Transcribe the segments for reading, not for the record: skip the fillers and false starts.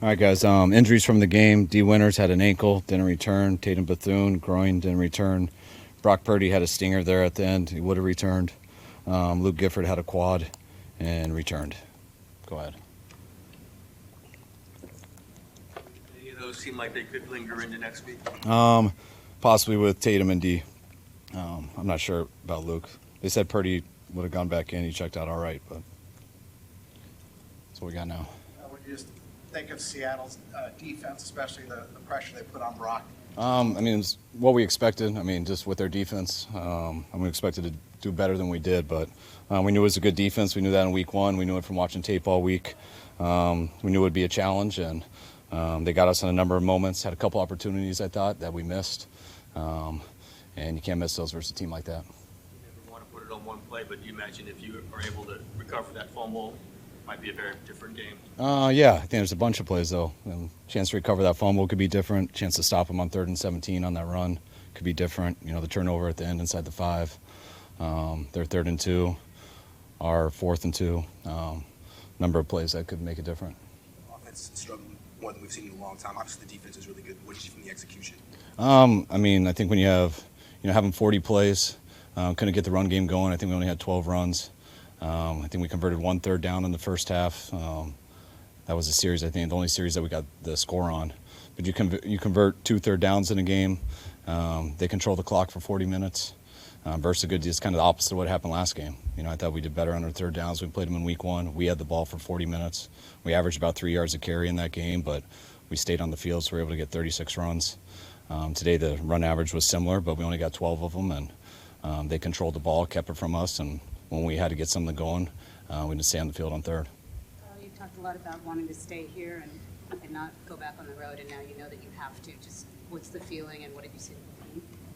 All right, guys. Injuries from the game. D. Winters had an ankle, didn't return. Tatum Bethune, groin, didn't return. Brock Purdy had a stinger there at the end. He would have returned. Luke Gifford had a quad and returned. Go ahead. Any of those seem like they could linger into next week? Possibly with Tatum and D. I'm not sure about Luke. They said Purdy would have gone back in. He checked out all right, but that's what we got now. When you just think of Seattle's defense, especially the pressure they put on Brock. It's what we expected. Just with their defense, we expected to do better than we did, but we knew it was a good defense. We knew that in week one. We knew it from watching tape all week. We knew it would be a challenge, and they got us in a number of moments. Had a couple opportunities, I thought, that we missed, and you can't miss those versus a team like that. You never want to put it on one play, but do you imagine if you are able to recover that fumble, might be a very different game? Yeah, I think there's a bunch of plays, though. Chance to recover that fumble could be different. Chance to stop them on 3rd and 17 on that run could be different. The turnover at the end inside the 5. Their 3rd and 2, our 4th and 2. Number of plays that could make it different. Offense struggling more than we've seen in a long time. Obviously, the defense is really good. What did you see from the execution? I think when you have, having 40 plays, couldn't get the run game going. I think we only had 12 runs. I think we converted 1 third down in the first half. That was a series, I think, the only series that we got the score on. But you convert 2 third downs in a game. They control the clock for 40 minutes. Versus a good, it's kind of the opposite of what happened last game. I thought we did better on our 3rd downs. We played them in week 1. We had the ball for 40 minutes. We averaged about 3 yards a carry in that game, but we stayed on the field, so we were able to get 36 runs. Today the run average was similar, but we only got 12 of them, and they controlled the ball, kept it from us, and when we had to get something going, we didn't stay on the field on 3rd. You talked a lot about wanting to stay here and not go back on the road, and now you know that you have to. Just what's the feeling, and what did you see?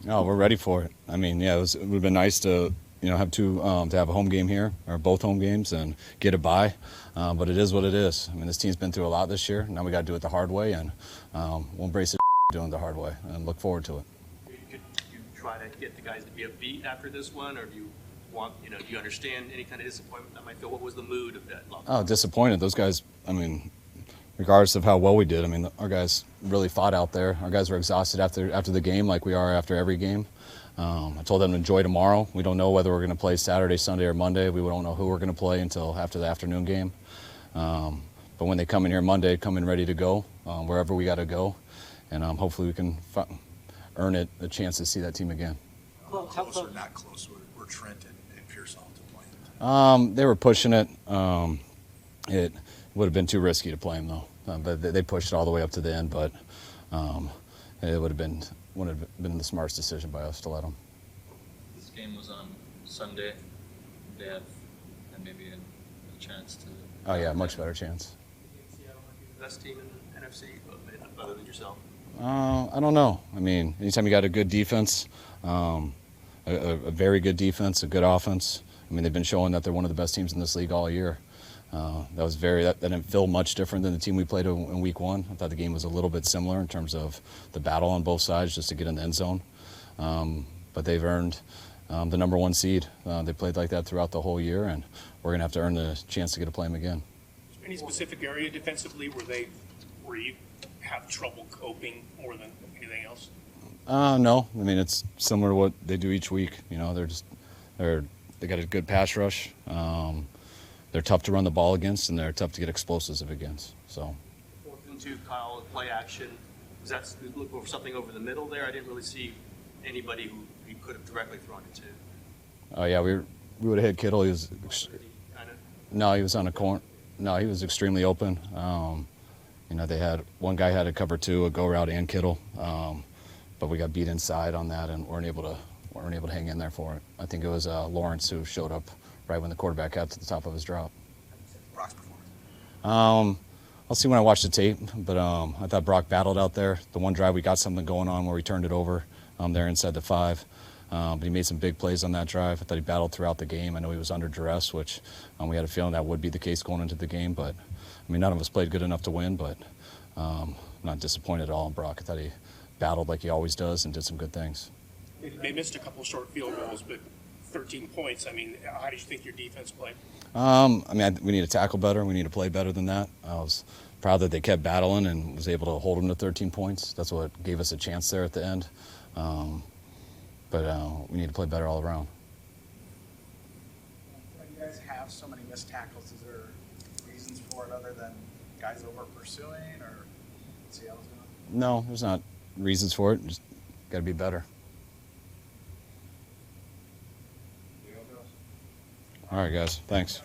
No, we're ready for it. It would have been nice to have to have a home game here, or both home games, and get a bye. But it is what it is. This team's been through a lot this year. Now we got to do it the hard way, and we'll embrace it doing it the hard way, and look forward to it. Could you try to get the guys to be upbeat after this one, or do you want, do you understand any kind of disappointment that might feel? What was the mood of that locker room? Oh, disappointed. Those guys, regardless of how well we did, our guys really fought out there. Our guys were exhausted after the game, like we are after every game. I told them to enjoy tomorrow. We don't know whether we're going to play Saturday, Sunday, or Monday. We don't know who we're going to play until after the afternoon game. But when they come in here Monday, come in ready to go, wherever we got to go. And hopefully we can earn it a chance to see that team again. How close or not close were Trent and Pearson to playing? They were pushing it. It would have been too risky to play them, though. But they pushed it all the way up to the end. But it wouldn't have been the smartest decision by us to let them. This game was on Sunday. They have maybe a chance to. Oh yeah, much better chance. You think Seattle might be the best team in the NFC, other than yourself? I don't know. Anytime you got a good defense, a very good defense, a good offense. They've been showing that they're one of the best teams in this league all year. That didn't feel much different than the team we played in week 1. I thought the game was a little bit similar in terms of the battle on both sides just to get in the end zone. But they've earned the number 1 seed. They played like that throughout the whole year, and we're going to have to earn the chance to get to play them again. Is there any specific area defensively where you have trouble coping more than anything else? No. It's similar to what they do each week. They got a good pass rush. They're tough to run the ball against, and they're tough to get explosives against. So. 4th and 2, Kyle, play action. Was that looking for something over the middle there? I didn't really see anybody who he could have directly thrown it to. Oh yeah, we would have hit Kittle. He was. No, he was on a corner. No, he was extremely open. They had one guy had to cover 2, a go route and Kittle, but we got beat inside on that and weren't able to hang in there for it. I think it was Lawrence who showed up right when the quarterback got to the top of his drop. Brock's performance. I'll see when I watch the tape, but I thought Brock battled out there. The one drive we got something going on where we turned it over there inside the 5. But he made some big plays on that drive. I thought he battled throughout the game. I know he was under duress, which we had a feeling that would be the case going into the game. But, none of us played good enough to win, but I'm not disappointed at all in Brock. I thought he battled like he always does and did some good things. They missed a couple short field goals, but 13 points. How do you think your defense played? We need to tackle better. We need to play better than that. proud that they kept battling and was able to hold them to 13 points. That's what gave us a chance there at the end. But we need to play better all around. When you guys have so many missed tackles, is there reasons for it other than guys over pursuing or Seattle's doing? No, there's not reasons for it. Just got to be better. All right, guys. Thanks.